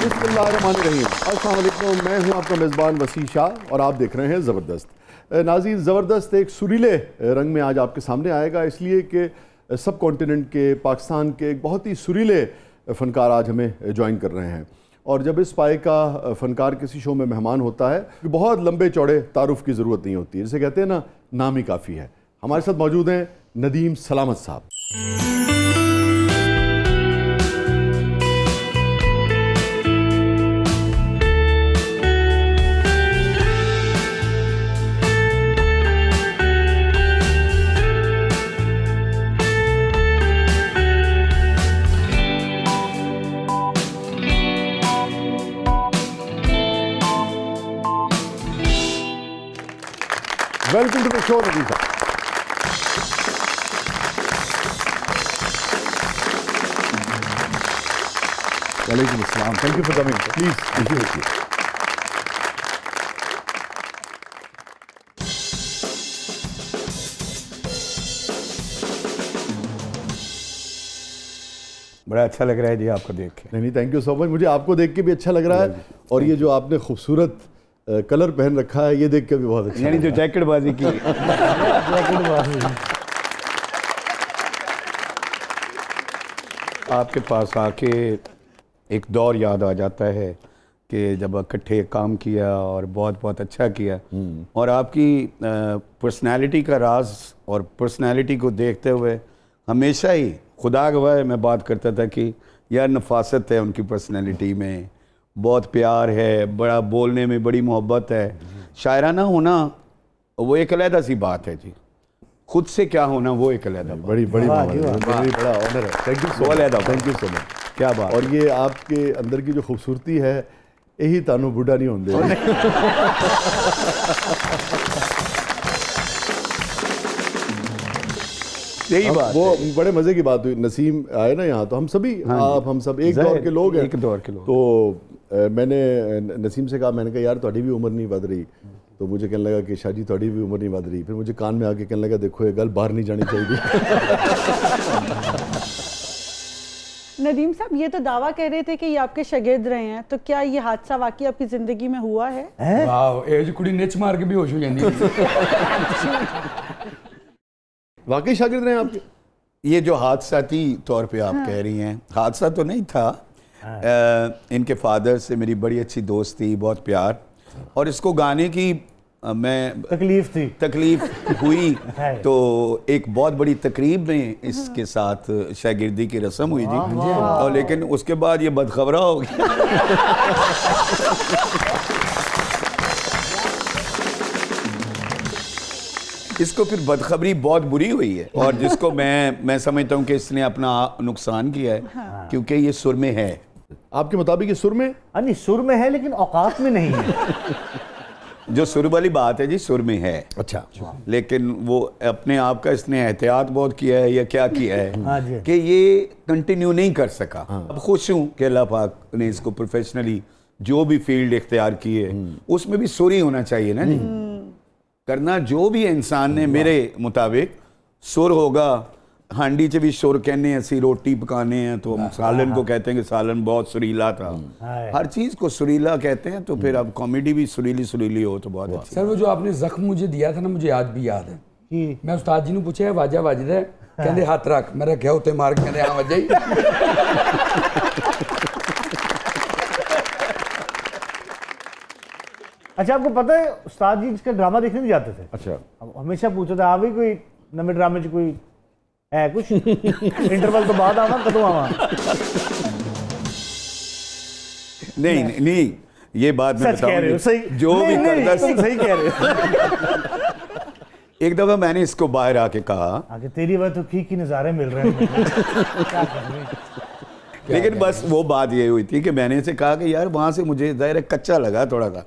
बिस्मिल्लाहिर्रहमानिर्रहीम। अस्सलाम वालेकुम, मैं हूं आपका मेज़बान वसी शाह और आप देख रहे हैं ज़बरदस्त। नाज़रीन, ज़बरदस्त एक सुरीले रंग में आज आपके सामने आएगा, इसलिए कि सब कॉन्टिनेंट के, पाकिस्तान के एक बहुत ही सुरीले फ़नकार आज हमें ज्वाइन कर रहे हैं। और जब इस पाए का फ़नकार किसी शो में मेहमान होता है तो बहुत लंबे चौड़े तारुफ़ की ज़रूरत नहीं होती है, जिसे कहते हैं ना, नाम ही काफ़ी है। हमारे साथ मौजूद हैं Nadeem Salamat sahab. Welcome to the show Nadeem sahab. वालेकुम अस्सलाम, thank you for coming, please. बड़ा अच्छा लग रहा है जी आपको देख के। नहीं, थैंक यू सो मच। मुझे आपको देख के भी अच्छा लग रहा है, और ये जो आपने खूबसूरत कलर पहन रखा है, ये देख के भी बहुत अच्छा, यानी जो जैकेट बाजी की जैकेट बाजी आपके पास आके एक दौर याद आ जाता है कि जब इकट्ठे काम किया और बहुत बहुत अच्छा किया। और आपकी पर्सनालिटी का राज और पर्सनालिटी को देखते हुए हमेशा ही खुदा गवाह मैं बात करता था कि यार नफासत है उनकी पर्सनालिटी में, बहुत प्यार है, बड़ा बोलने में बड़ी मोहब्बत है। शायराना होना वो एक अलहदा सी बात है जी, खुद से क्या होना वो एक अलहदा बात। बड़ी बड़ा ऑनर है। Thank you so much, thank you so much. क्या बात। और ये आपके अंदर की जो खूबसूरती है, यही तानू बूढ़ा नहीं होंगे। यही बात वो है। बड़े मजे की बात हुई, नसीम आए ना यहाँ, तो हम सभी आप हम सब एक दौर के लोग हैं। एक दौर के लोग। तो मैंने नसीम से कहा, मैंने कहा यार ਤੁਹਾਡੀ भी उम्र नहीं बढ़ रही। तो मुझे कहने लगा कि शाह जी ਤੁਹਾਡੀ भी उम्र नहीं बढ़ रही। फिर मुझे कान में आके कहने लगा, देखो ये गल बाहर नहीं जानी चाहिए। नदीम साहब, ये तो दावा कह रहे थे कि ये आपके शागिर्द रहे हैं, तो क्या ये हादसा वाकई आपकी जिंदगी में हुआ है? वाह, ये जो कुड़ी निच मार के भी होश हो जाती है। वाकई शागिर्द रहे हैं आपके? ये जो हादसाती तौर पे आप कह रही हैं, हादसा तो नहीं था। इनके फादर से मेरी बड़ी अच्छी दोस्त थी, बहुत प्यार, और इसको गाने की मैं तकलीफ हुई। तो एक बहुत बड़ी तकरीब में इसके साथ शागिर्दी की रस्म हुई जी। और लेकिन उसके बाद ये बदखबरा हो गया। इसको फिर बदखबरी बहुत बुरी हुई है, और जिसको मैं समझता हूँ कि इसने अपना नुकसान किया है, क्योंकि ये सुर में है। आपके मुताबिक ये सुर में? नहीं, सुर में है लेकिन औकात में नहीं है। जो सुर वाली बात है जी, सुर में है। अच्छा। लेकिन वो अपने आप का इसने एहतियात बहुत किया है या क्या किया है कि ये कंटिन्यू नहीं कर सका। अब खुश हूँ कि अल्लाह पाक ने इसको प्रोफेशनली जो भी फील्ड इख्तियार की है उसमें भी सुर ही होना चाहिए ना जी। करना जो भी इंसान ने, मेरे मुताबिक सुर होगा। हांडी च भी सुर कहने, ऐसी रोटी पकाने हैं तो हम सालन को कहते हैं कि सालन बहुत सुरीला था। हर चीज़ को सुरीला कहते हैं, तो फिर अब कॉमेडी भी सुरीली सुरीली हो तो बहुत अच्छी। सर, वो जो आपने जख्म मुझे दिया था ना, मुझे आज भी याद है। मैं उस्ताद जी ने पूछा है वाजा वाजिद है, कहते हाथ रख, मैं रखा उते मार के कहते हाँ वजा ही। अच्छा, आपको पता है उस्ताद जी इसका ड्रामा देखने नहीं जाते थे। अच्छा। अब हमेशा पूछते थे, भी कोई नवे ड्रामे च कोई है कुछ इंटरवल तो बाद आवा, कदों आवा? नहीं, ये बात मैं बताऊं, सही जो भी करता सही कह रहे हो। एक दफा मैंने इसको बाहर आके कहा, आगे तेरी वजह तो ठीक ही नज़ारे मिल रहे हैं। क्या कर रहे हैं? लेकिन बस वो बात ये हुई थी कि मैंने इसे कहा कि यार वहाँ से मुझे ज़ाहिर कच्चा लगा थोड़ा सा।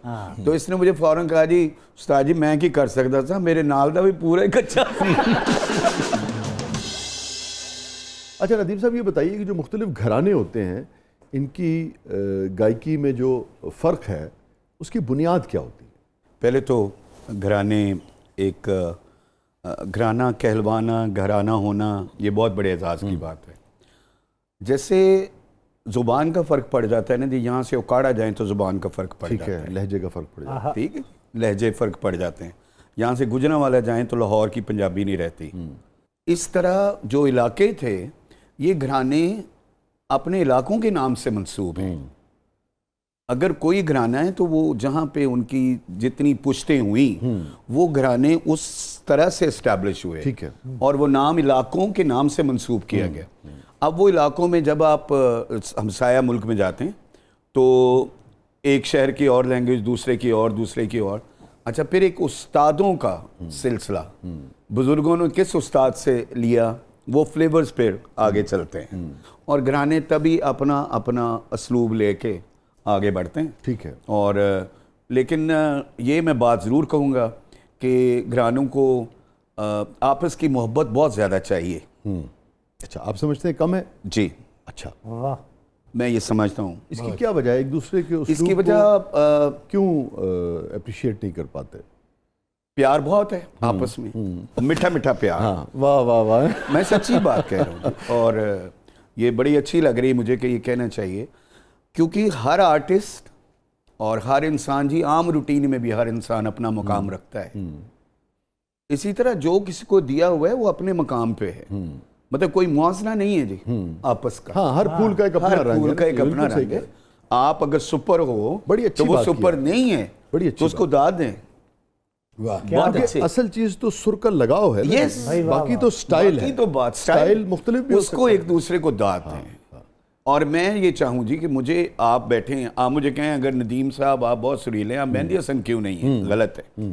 तो इसने मुझे फ़ौरन कहा, जी उस्ताद जी मैं की कर सकता था, मेरे नाल का भी पूरा ही कच्चा। अच्छा नदीम साहब, ये बताइए कि जो मुख्तलिफ घराने होते हैं, इनकी गायकी में जो फ़र्क है उसकी बुनियाद क्या होती है? पहले तो घराने, एक घराना कहलवाना, घराना होना, ये बहुत बड़े एजाज़ की बात है। जैसे जुबान का फ़र्क पड़ जाता है ना जी, यहाँ से उकाड़ा जाए तो जुबान का फ़र्क पड़ ठीक जाता है, लहजे का फ़र्क पड़ जाता ठीक है, लहजे फ़र्क पड़ जाते हैं। यहाँ से गुजरांवाला जाएं तो लाहौर की पंजाबी नहीं रहती। इस तरह जो इलाके थे, ये घराने अपने इलाकों के नाम से मंसूब हैं। अगर कोई घराना है तो वो जहाँ पे उनकी जितनी पुश्तें हुई वो घराने उस तरह से इस्टेब्लिश हुए, ठीक है। और वो नाम इलाकों के नाम से मंसूब किया गया। अब वो इलाकों में जब आप हमसाया मुल्क में जाते हैं तो एक शहर की और लैंग्वेज, दूसरे की और, दूसरे की और। अच्छा, फिर एक उस्तादों का सिलसिला, बुजुर्गों ने किस उस्ताद से लिया, वो फ्लेवर्स फिर आगे चलते हैं, और घराने तभी अपना अपना असलूब लेके आगे बढ़ते हैं। ठीक है। और लेकिन ये मैं बात ज़रूर कहूँगा कि घरानों को आपस की मोहब्बत बहुत ज़्यादा चाहिए। अच्छा, आप समझते हैं कम है? जी, अच्छा, वाह, मैं ये समझता हूँ। इसकी क्या वजह है? एक दूसरे के इसकी उसलूब वजह को क्यों अप्रिशिएट नहीं कर पाते? प्यार बहुत है आपस में, मीठा मीठा प्यार। हाँ, वाह वाह वाह। मैं सच्ची बात कह रहा हूँ, और ये बड़ी अच्छी लग रही है मुझे कि ये कहना चाहिए, क्योंकि हर आर्टिस्ट और हर इंसान जी, आम रूटीन में भी हर इंसान अपना मुकाम रखता है। इसी तरह जो किसी को दिया हुआ है वो अपने मुकाम पे है, मतलब कोई मुआवजा नहीं है जी आपस का। हाँ, हर फूल का एक अपना हर रंग है फूल ना, का एक बिल्कुल अपना सही रंग कह है। रहे हैं। आप अगर सुपर हो बड़ी अच्छी तो वो बात की सुपर है। नहीं है, बड़ी अच्छी तो उसको दाद दें। वाह, बहुत क्योंकि अच्छे। असल चीज तो सुर का लगाव है ना। Yes। भाई, वाह, बाकी वाह। तो स्टाइल बाकी है। तो बात स्टाइल मुख्तलिफ भी हो उसको सकता है। एक दूसरे को दाद दें। और मैं ये चाहूँ जी कि मुझे आप बैठे हैं, आप मुझे कहें अगर नदीम साहब आप बहुत सुरीले हैं, आप मेहंदी हसन क्यों नहीं है, गलत है।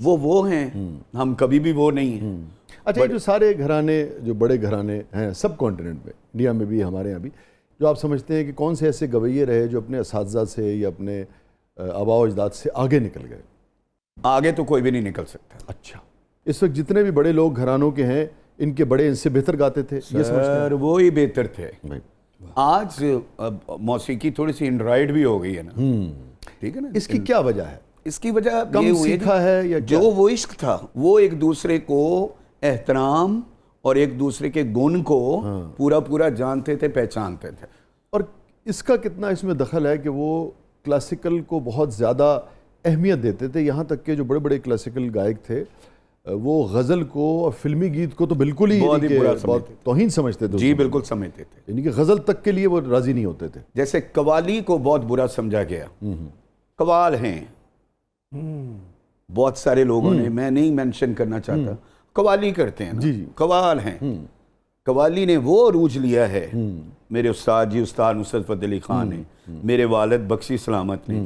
वो हैं, हम कभी भी वो नहीं हैं। अच्छा, ये जो सारे घराने, जो बड़े घराने हैं सब कॉन्टिनेंट में, इंडिया में भी, हमारे यहाँ भी, जो आप समझते हैं कि कौन से ऐसे गवैये रहे जो अपने असातिज़ा से या अपने आबा अजदाद से आगे निकल गए? आगे तो कोई भी नहीं निकल सकता। अच्छा, इस वक्त जितने भी बड़े लोग घरानों के हैं, इनके बड़े इनसे बेहतर गाते थे, ये समझते हैं? सर वो ही बेहतर थे। भाई, आज मौसीकी थोड़ी सी एंड्रॉइड भी हो गई है ना, ठीक है ना। इसकी क्या वजह है? इसकी वजह कम ये हुई सीखा है या जो क्या? वो इश्क था, वो एक दूसरे को एहतराम और एक दूसरे के गुण को पूरा पूरा जानते थे, पहचानते थे। और इसका कितना इसमें दखल है कि वो क्लासिकल को बहुत ज़्यादा अहमियत देते थे, यहाँ तक कि जो बड़े बड़े क्लासिकल गायक थे वो गज़ल को और फिल्मी गीत को तो बिल्कुल ही बहुत ही यानी कि बुरा बहुत समझते थे। तौहीन समझते थे। जी बिल्कुल समझते थे। यानी कि गज़ल तक के लिए वो राज़ी नहीं होते थे। जैसे कवाली को बहुत बुरा समझा गया। कवाल हैं बहुत सारे लोगों ने, मैं नहीं मेंशन करना चाहता, कवाली करते हैं ना, जी, जी। कवाल हैं। कवाली ने वो अरूज लिया है, मेरे उस्ताद जी उस्ताद नुसरत फतेह अली खान ने, मेरे वालिद बख्शी सलामत ने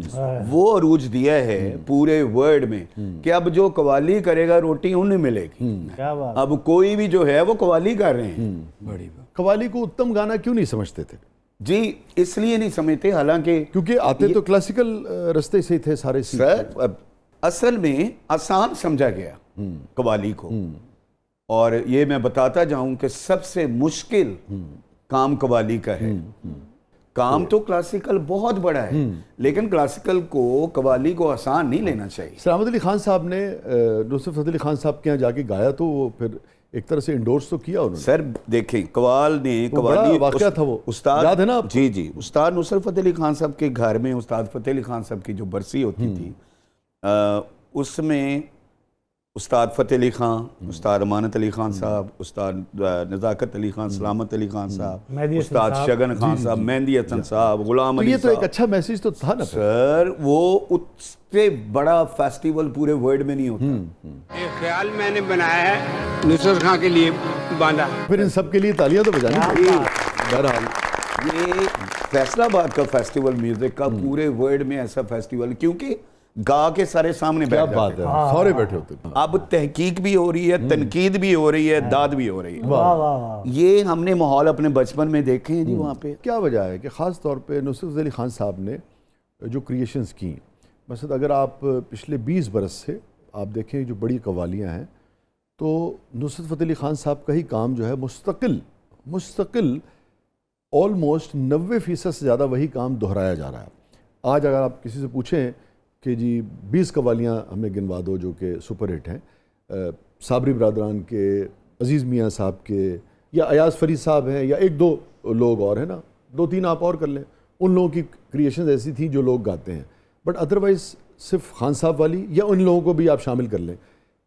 वो अरूज दिया है पूरे वर्ल्ड में कि अब जो कवाली करेगा रोटी उन्हें मिलेगी। क्या बात। अब कोई भी जो है वो कवाली कर रहे हैं। बड़ी बात। कवाली को उत्तम गाना क्यों नहीं समझते थे? जी इसलिए नहीं समझते, हालांकि क्योंकि आते तो क्लासिकल रास्ते से ही थे सारे सीख। सर अब असल में आसान समझा गया कवाली को, और ये मैं बताता जाऊं कि सबसे मुश्किल काम कवाली का है। काम तो क्लासिकल बहुत बड़ा है, लेकिन क्लासिकल को कवाली को आसान नहीं लेना चाहिए। सलामत अली खान साहब ने नुसरत फतेह अली खान साहब के यहाँ जाके गाया तो वो फिर एक तरह से इंडोर्स तो किया उन्होंने। सर देखें कवाल ने बड़ा वाकया था वो, उस्ताद याद है ना आपको? जी जी, उस्ताद नुसरत फतेह अली खान साहब के घर में उस्ताद फतेह अली खान साहब की जो बरसी होती थी, उसमें उस्ताद फतेह अली खान, उस्ताद अमानत अली खान साहब, उस्ताद नज़ाकत अली खान, सलामत अली खान साहब, मेहदी हसन उस्ताद साहब। शगन खान साहब, मेहदी हसन साहब, गुलाम तो अली ये तो एक साहब। अच्छा मैसेज तो था ना। सर वो उससे बड़ा फेस्टिवल पूरे वर्ल्ड में नहीं होता। ये ख्याल मैंने बनाया है, नुसरत खां के लिए बांधा। फिर इन सब के लिए तालियां तो बजानी पड़ेगी। बहरहाल ये फैसलाबाद का फेस्टिवल म्यूजिक का पूरे वर्ल्ड में ऐसा फेस्टिवल, क्योंकि गा के सारे सामने क्या बैठ बात जाते है, हैं। सारे बैठे होते थे। अब तहकीक भी हो रही है, तनकीद भी हो रही है, दाद भी हो रही है। वाह वाह वाह। ये हमने माहौल अपने बचपन में देखे हैं जी वहाँ पे। क्या वजह है कि ख़ास तौर पे नुसरत अली खान साहब ने जो क्रिएशंस की, बस अगर आप पिछले 20 बरस से आप देखें जो बड़ी कवालियाँ हैं, तो नुसरत फतेह अली खान साहब का ही काम जो है मुस्तकिल ऑलमोस्ट 90% से ज़्यादा वही काम दोहराया जा रहा है। आज अगर आप किसी से पूछें कि जी 20 कवालियाँ हमें गिनवा दो जो कि सुपर हिट हैं, साबरी बरदरान के, अजीज़ मियाँ साहब के, या अयाज़ फरीद साहब हैं, या एक दो लोग और हैं ना, 2-3 आप और कर लें, उन लोगों की क्रिएशन ऐसी थी जो लोग गाते हैं, बट अदरवाइज सिर्फ खान साहब वाली या उन लोगों को भी आप शामिल कर लें।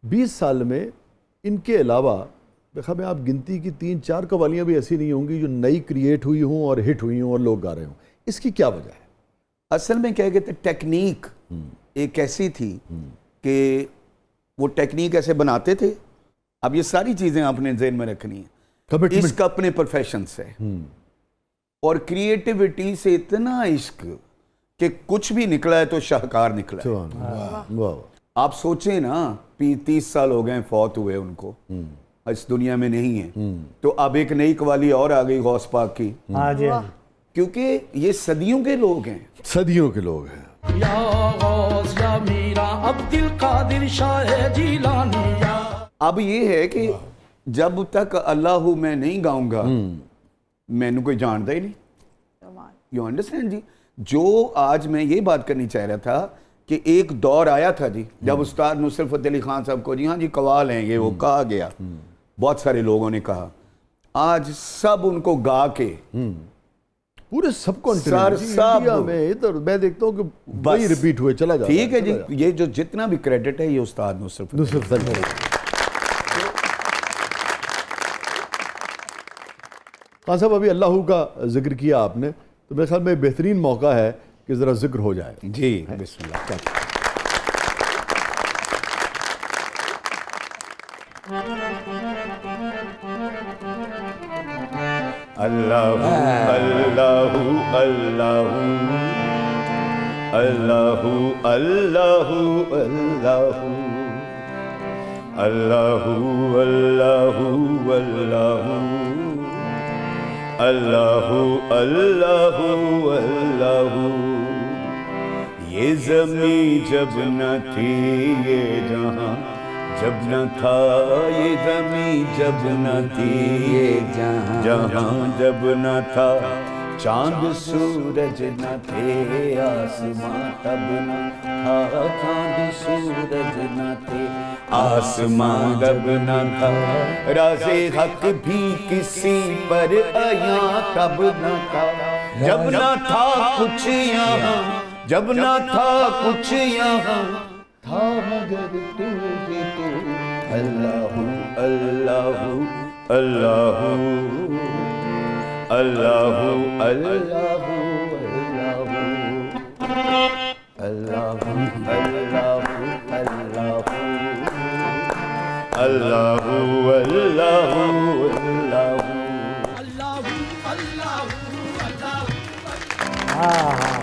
20 साल में इनके अलावा देखा मैं आप गिनती की 3-4 कवालियाँ भी ऐसी नहीं होंगी जो नई क्रिएट हुई हों और हिट हुई हों और लोग गा रहे हों। इसकी क्या वजह है? असल में क्या कहते, टेक्निक एक ऐसी थी कि वो टेक्निक ऐसे बनाते थे। अब ये सारी चीज़ें आपने ज़हन में रखनी है, इश्क अपने प्रोफेशन से और क्रिएटिविटी से इतना इश्क कि कुछ भी निकला है तो शाहकार निकला है। वाह। आप सोचें ना, 30 साल हो गए फौत हुए उनको, इस दुनिया में नहीं है, तो अब एक नई कवाली और आ गई गौस पाक की। हाँ जी, हाँ जी। क्योंकि ये सदियों के लोग हैं, सदियों के लोग हैं। या गौस या मीरा अब्दुल कादिर शाह जिलानी या। अब ये है कि जब तक अल्लाह मैं नहीं गाऊंगा मैंने कोई जानता ही नहीं। यू अंडरस्टैंड जी? जो आज मैं ये बात करनी चाह रहा था कि एक दौर आया था जी जब उस्ताद नुसरत फतेह अली खान साहब को जी हाँ जी कवाल हैं ये वो कहा गया, बहुत सारे लोगों ने कहा, आज सब उनको गा के पूरे सब कॉन्टिनेंट इंडिया में इधर मैं देखता हूँ कि वही रिपीट हुए चला जाता है। ठीक है जी, ये जो जितना भी क्रेडिट है ये उस्ताद नुसरत फतेह अली खान साहब। अभी अल्लाह का जिक्र किया आपने, तो मेरे ख्याल में बेहतरीन मौका है कि ज़रा जिक्र हो जाए। जी बिस्मिल्लाह। अल्लाहु अल्लाहु अल्लाहु अल्लाहु अल्लाहु अल्लाहु अल्लाहु अल्लाहु अल्लाहु अल्लाहु अल्लाहु। ये ज़मीं जब न थी ये जहां जब न था, ये ज़मीं जब न थी ये जहां जब न था, चांद सूरज न थे आसमां तब न था, चांद सूरज न थे आसमां तब न था, राज़े हक भी किसी पर आया तब न था, जब न था कुछ यहाँ, जब न था कुछ यहाँ था मगर तू ही तू। अल्लाहु अल्लाहु अल्लाहु अल्लाहु अल्लाहु अल्लाहु अल्लाहु अल्लाहु अल्लाहु अल्लाहु हाँ।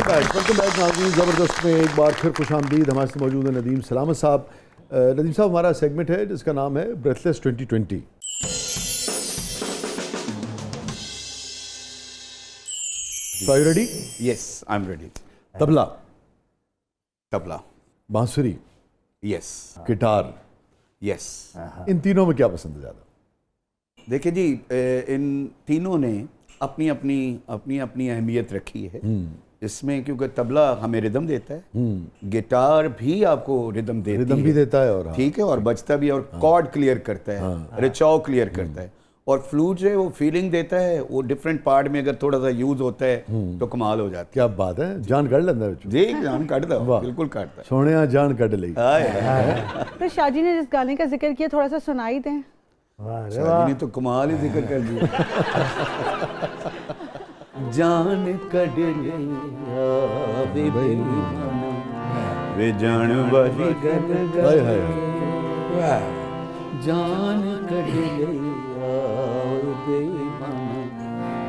वेलकम बैक नाज़रीन, ज़बरदस्त में एक बार फिर खुशामदीद। हमारे साथ मौजूद है नदीम सलामत साहब। नदीम साहब, हमारा सेगमेंट है जिसका नाम है breathless 2020। So are you ready? Yes, I'm ready. Tabla, tabla, बांसुरी, yes, गिटार, yes. इन तीनों में क्या पसंद है ज़्यादा? देखिए जी, इन तीनों ने अपनी अपनी अपनी अपनी अहमियत रखी है इसमें, क्योंकि तबला हमें रिदम देता है, गिटार भी आपको रिदम देती रिदम भी देता है और ठीक है, और बजता भी, और कॉर्ड क्लियर करता है, रिचाव क्लियर करता है, और फ्लूट जो है वो फीलिंग देता है। वो डिफरेंट पार्ट में अगर थोड़ा सा यूज होता है तो कमाल हो जाता है। क्या बात है, जान कढ़ लेंदा विच। जी जान काटता, बिल्कुल काटता है। सोहणिया जान कढ़ ली। तो शाजी ने जिस गाने का जिक्र किया थोड़ा सा सुनाई दें। शादी ने तो कमाल ही जिक्र कर दिया। जान कढ़ लिया वे जान वाली गल हाय हाय, जान कढ़ लिया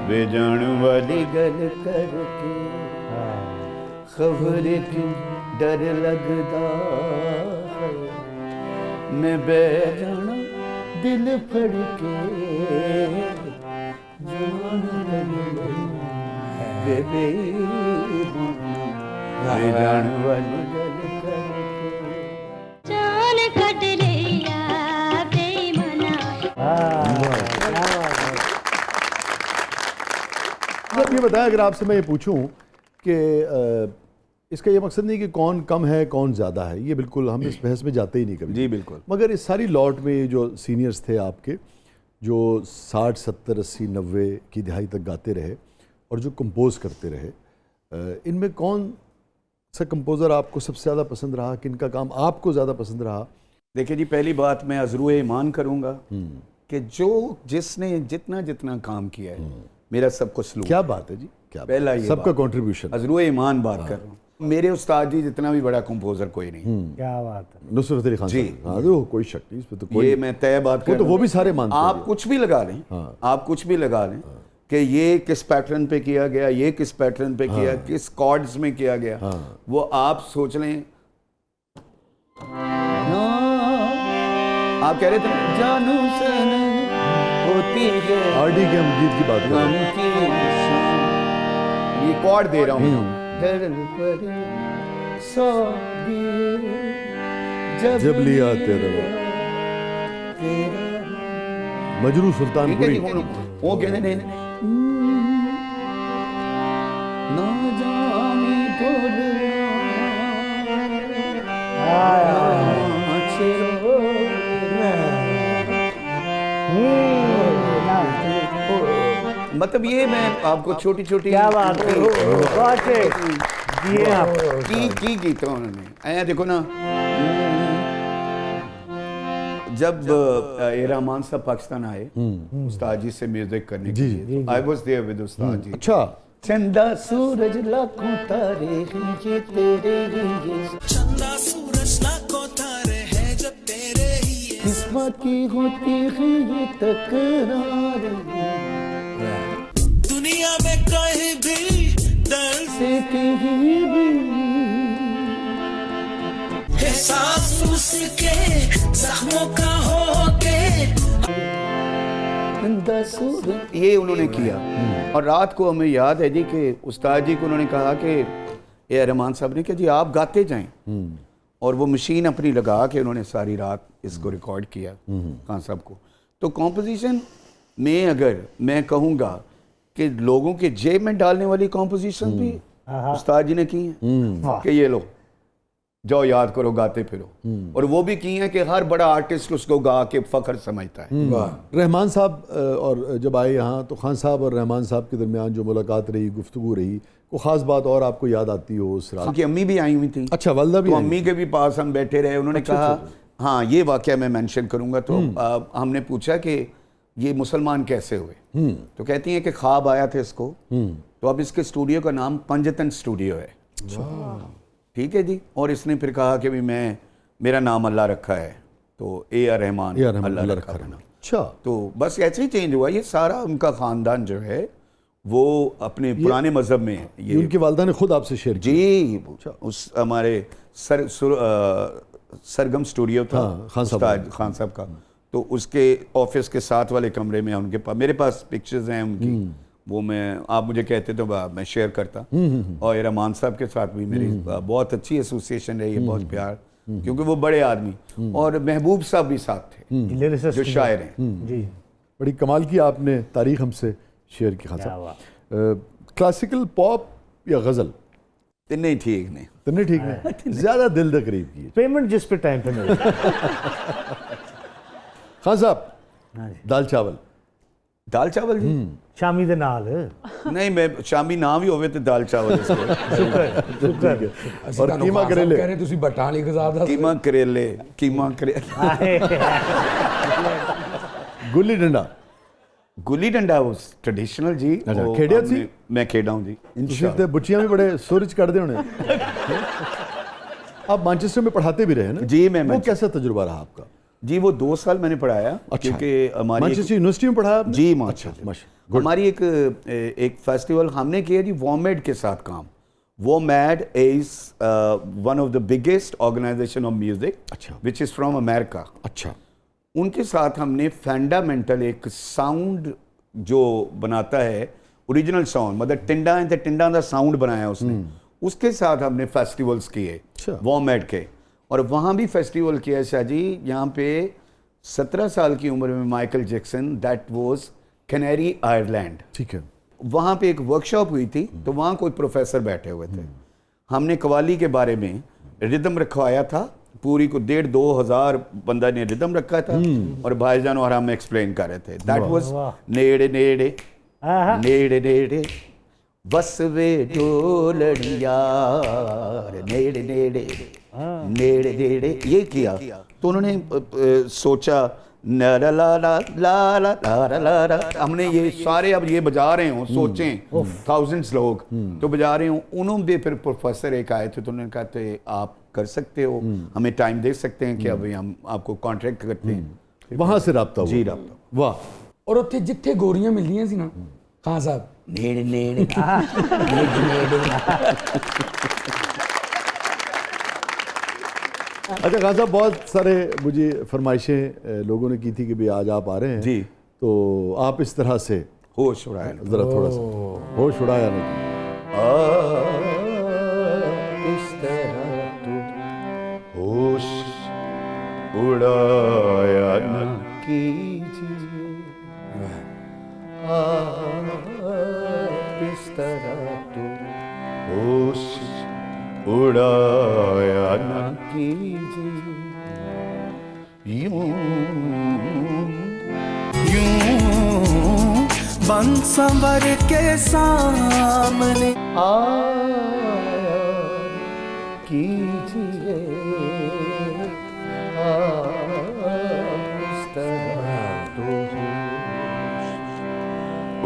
वे जान वाली गल करके, खबर क्यों डर लगदा है, मैं बैजाना दिल फड़ के, जान कढ़ वे जान वाली गल करके, जान कट लिया बेईमाना। अब ये बताएं, अगर आपसे मैं ये पूछूं कि इसका ये मकसद नहीं कि कौन कम है कौन ज़्यादा है, ये बिल्कुल हम इस बहस में जाते ही नहीं कभी। जी बिल्कुल। मगर इस सारी लॉट में जो सीनियर्स थे आपके, जो 60, 70, 80, 90 की दिहाई तक गाते रहे और जो कंपोज करते रहे, इनमें कौन सा कंपोज़र आपको सबसे ज़्यादा पसंद रहा, किनका काम आपको ज़्यादा पसंद रहा? देखिए जी, पहली बात मैं अज़रूए ईमान करूँगा कि जिसने जितना जितना काम किया है, मेरा सब कुछ सलूट। क्या बात है जी, क्या पहला ये सबका कंट्रीब्यूशन। अज़रूए ईमान बात कर रहा हूँ। मेरे उस्ताद जी जितना भी बड़ा कंपोजर कोई नहीं। क्या बात है। नुसरत अली खान जी। साहब, हाँ तो कोई शक नहीं, इस पे तो कोई, ये मैं तय बात कर वो तो रहा वो हूँ। भी सारे मानते आप हैं। कुछ भी लगा लें, आप कुछ भी लगा लें कि ये किस पैटर्न पे किया गया, ये किस पैटर्न पे किया, किस कॉर्ड्स में किया गया, वो आप सोच लें। आप कह रहे थे ना, जानू से होती है आरडी के हम गीत की बात कर रहे हैं। ये कॉर्ड दे रहा हूँ। जब लिया तेरा मजरू सुल्तानपुरी। वो कहते ने ना जानी मतलब ये मैं आपको छोटी छोटी क्या बात है, बहुत है। ये आप की गीता उन्होंने ऐ देखो ना, जब ए रहमान साहब पाकिस्तान आए उस्ताद जी से म्यूजिक करने के लिए, आई वाज देयर विद उस्ताद जी। अच्छा, चंदा सूरज लाखों तारे हैं ये तेरे ही, चंदा सूरज लाखों तारे हैं जो तेरे ही है। किस्मत की होती है ये तकरार, दुनिया में कहीं भी दर्द से कहीं भी एहसास उसके जख्मों का होके। ये उन्होंने किया। और रात को हमें याद है जी कि उस्ताद जी को उन्होंने कहा कि ए रहमान साहब ने कि जी आप गाते जाएं, और वो मशीन अपनी लगा के उन्होंने सारी रात इसको रिकॉर्ड किया खान साहब को। तो कॉम्पोजिशन में अगर मैं कहूँगा कि लोगों के जेब में डालने वाली कॉम्पोजिशन भी उस्ताद जी ने की है कि ये लो जाओ याद करो गाते फिरो, और वो भी की है कि हर बड़ा आर्टिस्ट उसको गा के फख्र समझता है। रहमान साहब और जब आए यहाँ तो खान साहब और रहमान साहब के दरमियान जो मुलाकात रही, गुफ्तगू रही, कोई ख़ास बात और आपको याद आती हो उस रात? उनकी अम्मी भी आई हुई थी। अच्छा, वालदा भी तो आई अम्मी के भी पास हम बैठे रहे, उन्होंने कहा हाँ ये वाकया मैं मेंशन करूंगा। तो हमने पूछा कि ये मुसलमान कैसे हुए, तो कहती हैं कि ख्वाब आया था इसको, तो अब इसके स्टूडियो का नाम पंजतन स्टूडियो है। ठीक है जी। और इसने फिर कहा कि भी मेरा नाम अल्लाह रखा है, तो ए आर रहमान अल्लाह रखा है। अच्छा, तो बस ऐसे ही चेंज हुआ। ये सारा उनका ख़ानदान जो है वो अपने पुराने मज़हब में है। ये उनकी वालदा ने खुद आपसे शेयर किया? जी, उस हमारे सरगम स्टूडियो था खान साहब का, तो उसके ऑफिस के साथ वाले कमरे में उनके पास, मेरे पास पिक्चर्स हैं उनकी, वो मैं, आप मुझे कहते तो मैं शेयर करता। और रहमान साहब के साथ भी मेरी बहुत अच्छी एसोसिएशन रही है, बहुत प्यार, क्योंकि वो बड़े आदमी। और महबूब साहब भी साथ थे जो शायर हैं। जी, बड़ी कमाल की आपने तारीख हमसे शेयर की खान साहब। क्लासिकल पॉप या गज़ल? नहीं ठीक नहीं, तन्ने ठीक नहीं, ज़्यादा दिल दे करीब की। पेमेंट जिस पे टाइम पे मिले। खान साहब, दाल चावल? दाल चावल जी, शामी दे नाल नहीं मैं शामी ना भी होवे तो दाल चावल शुक्र। और कीमा करेले? कह रहे तुसी बटाली गज़ाब कीमा करेले गुल्ली डंडा? गुल्ली डंडा वो ट्रेडिशनल जी। अच्छा, वो खेड़िया हमने- सी? मैं खेड़ा हूँ जी तुसीं ते बुच्चियां भी बड़े सुरज करते होने। आप मैनचेस्टर में पढ़ाते भी रहे ना जी? मैं वो कैसा तजुर्बा रहा आपका? जी वो 2 साल मैंने पढ़ाया। अच्छा। क्योंकि हमारी मैनचेस्टर यूनिवर्सिटी में पढ़ाया आपने? जी अच्छा, हमारी एक फेस्टिवल हमने किया जी वॉमेड के साथ काम। वॉमेड is one of the biggest organisation of music अच्छा। Which is from America. अच्छा, उनके साथ हमने फंडामेंटल एक साउंड जो बनाता है, ओरिजिनल साउंड, मतलब टिंडा है तो टिंडा का साउंड बनाया उसने, उसके साथ हमने फेस्टिवल्स किए अच्छा। वॉमेड के। और वहाँ भी फेस्टिवल किया शाह जी, यहाँ पे 17 साल की उम्र में Michael Jackson, that was canary Ireland. ठीक है। वहाँ पे एक वर्कशॉप हुई थी, तो वहाँ कोई प्रोफेसर बैठे हुए थे, हमने कवाली के बारे में रिदम रखवाया था, पूरी को 1,500-2,000 बंदा ने रिदम रखा था और भाईजान और हम एक्सप्लेन कर रहे थे। दैट वाज नेड़े नेड़े नेड़े नेड़े बस वे ढोलड़िया नेड़े नेड़े नेड़े नेड़े, ये किया तो उन्होंने सोचा ला ला ला ला ला ला ला ला, हमने ये सारे अब ये बजा रहे हो, सोचें थाउजेंड्स लोग तो बजा रहे हो। उन्होंने फिर प्रोफेसर एक आए थे तो उन्होंने कहा थे आप कर सकते हो, हमें टाइम दे सकते हैं कि अभी हम आपको कॉन्ट्रैक्ट करते हैं। वहां से राब्ता हुआ। जी राब्ता। वाह। और उत्थे जिथे गोरियां मिलदियां सी ना खान साहब नेड़े नेड़े अच्छा खान साहब, बहुत सारे मुझे फरमाइशें लोगों ने की थी कि भाई आज आप आ रहे हैं जी, तो आप इस तरह से होश उड़ाया जरा थोड़ा सा होश उड़ाया नहीं। इस तरह तू होश उड़ाया न कीजिए, इस तरह तू होश उड़ाया न कीजिए, यूं यूं बन संवर के सामने आया कीजिए, इस तरह तो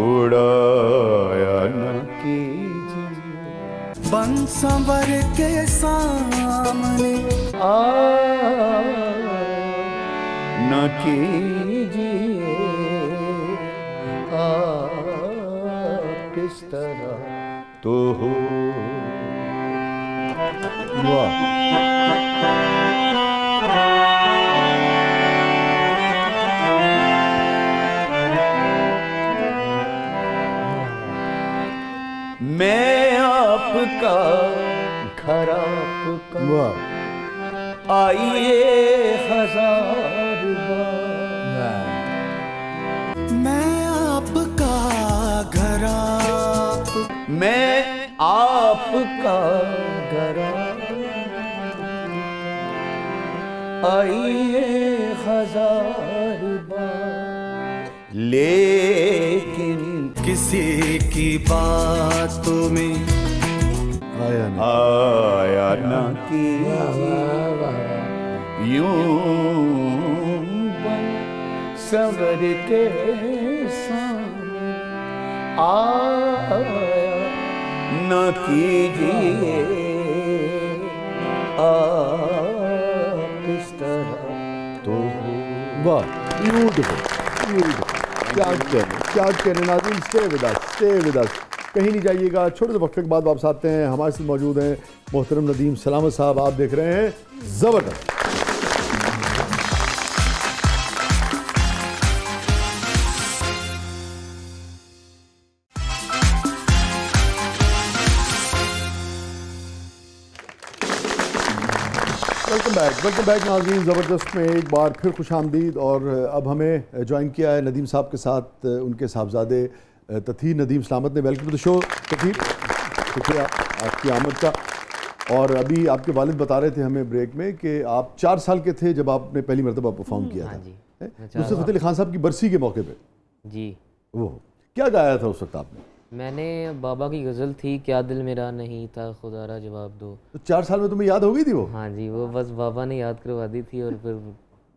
उड़ाया न कीजिए, बन संवर के सामने आया न कीजिए, किस तरह तो हो। वाह। मैं आपका घर आपका वाह। आइए हजार बार, मैं आपका घर मैं आपका घर आइए हजार बार, लेकिन किसी की बातों में आया नहीं। आया न कीजिए, यूं बन संवर के सामने आया न कीजिए, किस तरह तो वाह, ब्यूटीफुल ब्यूटीफुल। क्या कहने नाज़रीन, स्टे विद अस, कहीं नहीं जाइएगा। छोटे से वक्फे के बाद वापस आते हैं। हमारे साथ मौजूद हैं मोहतरम नदीम सलामत साहब। आप देख रहे हैं ज़बरदस्त। वेलकम बैक नाज़रीन। ज़बरदस्त में एक बार फिर खुश आमदीद। और अब हमें ज्वाइन किया है नदीम साहब के साथ उनके साहबजादे तथीर नदीम सलामत ने। Welcome to the show Tatheer, शुक्रिया आपकी आमद का। और अभी आपके वालिद बता रहे थे हमें ब्रेक में कि आप 4 साल के थे जब आपने पहली मरतबा परफॉर्म किया था नुसरत फ़तेह अली खान साहब की बरसी के मौके पे। जी, वो क्या गाया था उस वक्त आपने? मैंने बाबा की गज़ल थी, क्या दिल मेरा नहीं था खुदारा जवाब दो। तो 4 साल में तुम्हें याद हो गई थी वो? हाँ जी, वो बस बाबा ने याद करवा दी थी। और फिर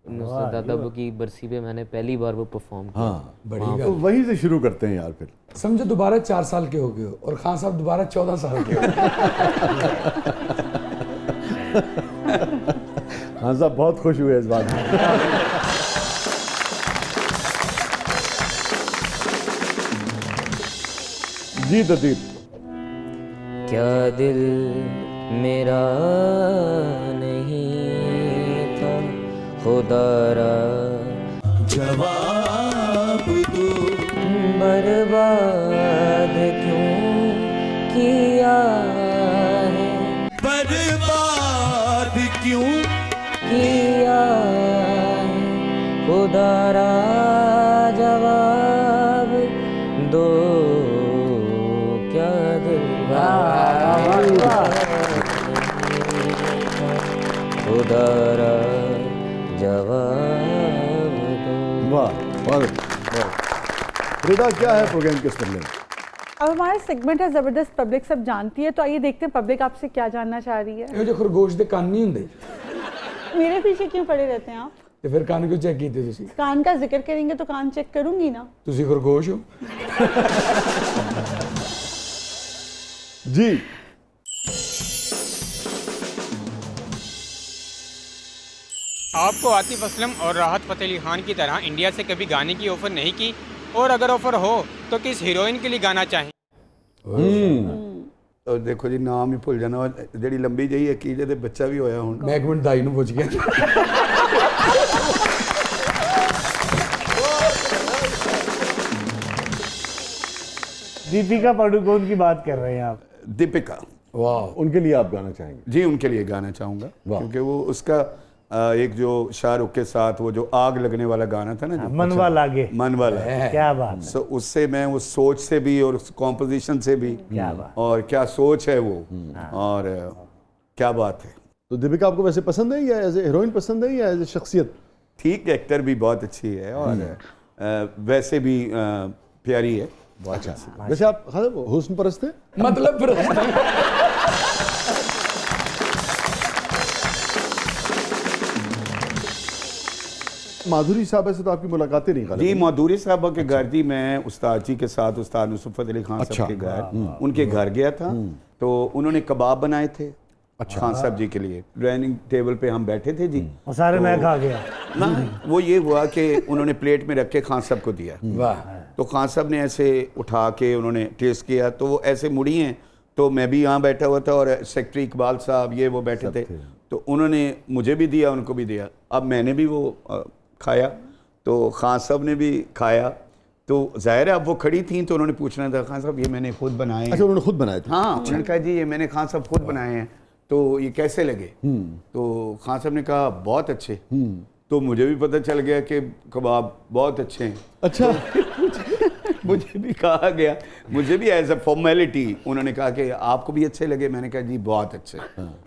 नुसरत दादा की बरसी पे मैंने पहली बार वो परफॉर्म किया। हाँ, बड़ी तो वहीं से शुरू करते हैं यार। फिर समझो दोबारा 4 साल के हो गए हो और खान साहब दोबारा 14 साल के हो। खान साहब बहुत खुश हुए इस बात में। जी ततीब। क्या दिल मेरा नहीं था खुदारा जवाब दो, बर्बाद क्यों किया है, बर्बाद क्यों किया है खुदारा जवाब दो। खुदारा जवाब दो। वाह वाह वाह। रिदा, क्या है प्रोग्राम के स्पेलिंग? अब हमारा सेगमेंट है ज़बरदस्त, पब्लिक सब जानती है, तो आइए देखते हैं पब्लिक आपसे क्या जानना चाह रही है। ਇਹ ਜੋ ਖਰਗੋਸ਼ ਦੇ ਕੰਨ ਨਹੀਂ ਹੁੰਦੇ मेरे पीछे क्यों पड़े रहते हैं आप? ਤੇ ਫਿਰ ਕੰਨ ਕਿਉਂ ਚੈੱਕ ਕੀਤੇ ਤੁਸੀਂ? कान का जिक्र करेंगे तो कान चेक करूंगी ना। ਤੁਸੀਂ ਖਰਗੋਸ਼ ਹੋ? जी, आपको आतिफ असलम और राहत फ़तेह अली खान की तरह इंडिया से कभी गाने की ऑफ़र नहीं की, और अगर ऑफ़र हो तो किस हीरोइन के लिए गाना चाहें? और देखो जी, नाम ही भुल जाना। ਜਿਹੜੀ ਲੰਬੀ ਜਿਹੀ ਅਕੀਲੇ ਤੇ ਬੱਚਾ ਵੀ ਹੋਇਆ ਹੁਣ। ਮੈਂ ਇੱਕ ਮਿੰਟ ਦਾਈ ਨੂੰ ਪੁੱਛ ਗਿਆ। दीपिका पादुकोण की बात कर रहे हैं आप? दीपिका, वाह, उनके लिए आप गाना चाहेंगे? जी उनके लिए गाना चाहूँगा, क्योंकि वो उसका एक जो शाहरुख के साथ वो जो आग लगने वाला गाना था ना, जो मनवा लागे, मनवा लागे, क्या बात है। सो उससे मैं उस सोच से भी और उस कॉम्पोजिशन से भी, क्या बात, और क्या सोच है वो, और क्या बात है। तो दीपिका आपको वैसे पसंद है या एज ए हीरोइन पसंद है या एज ए शख्सियत? ठीक, एक्टर भी बहुत अच्छी है और वैसे भी प्यारी है। अच्छा, वैसे आप हुस्न परस्त हैं? मतलब माधुरी साहब से तो आपकी मुलाकातें नहीं कर? जी, माधुरी साहबा के घर थी, मैं उस्ताद जी के साथ उस्ताद नुसरत अली खान साहब के घर, उनके घर गया था, तो उन्होंने कबाब बनाए थे खान साहब जी के लिए। डाइनिंग टेबल पे हम बैठे थे जी, और सारे मैं खा गया ना। वो ये हुआ कि उन्होंने प्लेट में रख के खान साहब को दिया, वाह। तो खान साहब ने ऐसे उठा के उन्होंने टेस्ट किया, तो वो ऐसे मुड़ी हैं, तो मैं भी यहाँ बैठा हुआ था और सेक्रेटरी इकबाल साहब ये वो बैठे थे, तो उन्होंने मुझे भी दिया, उनको भी दिया। अब मैंने भी वो खाया, तो खान साहब ने भी खाया, तो जाहिर है अब वो खड़ी थी, तो उन्होंने पूछना था, खान साहब ये मैंने खुद बनाए हैं। अच्छा, उन्होंने खुद बनाए थे? हाँ, उन्होंने कहा जी ये मैंने खान साहब खुद बनाए हैं, तो ये कैसे लगे? तो खान साहब ने कहा बहुत अच्छे। तो मुझे भी पता चल गया कि कबाब बहुत अच्छे हैं। अच्छा, मुझे भी कहा गया, मुझे भी एज अ फॉर्मेलिटी उन्होंने कहा कि आपको भी अच्छे लगे। मैंने कहा जी बहुत अच्छे।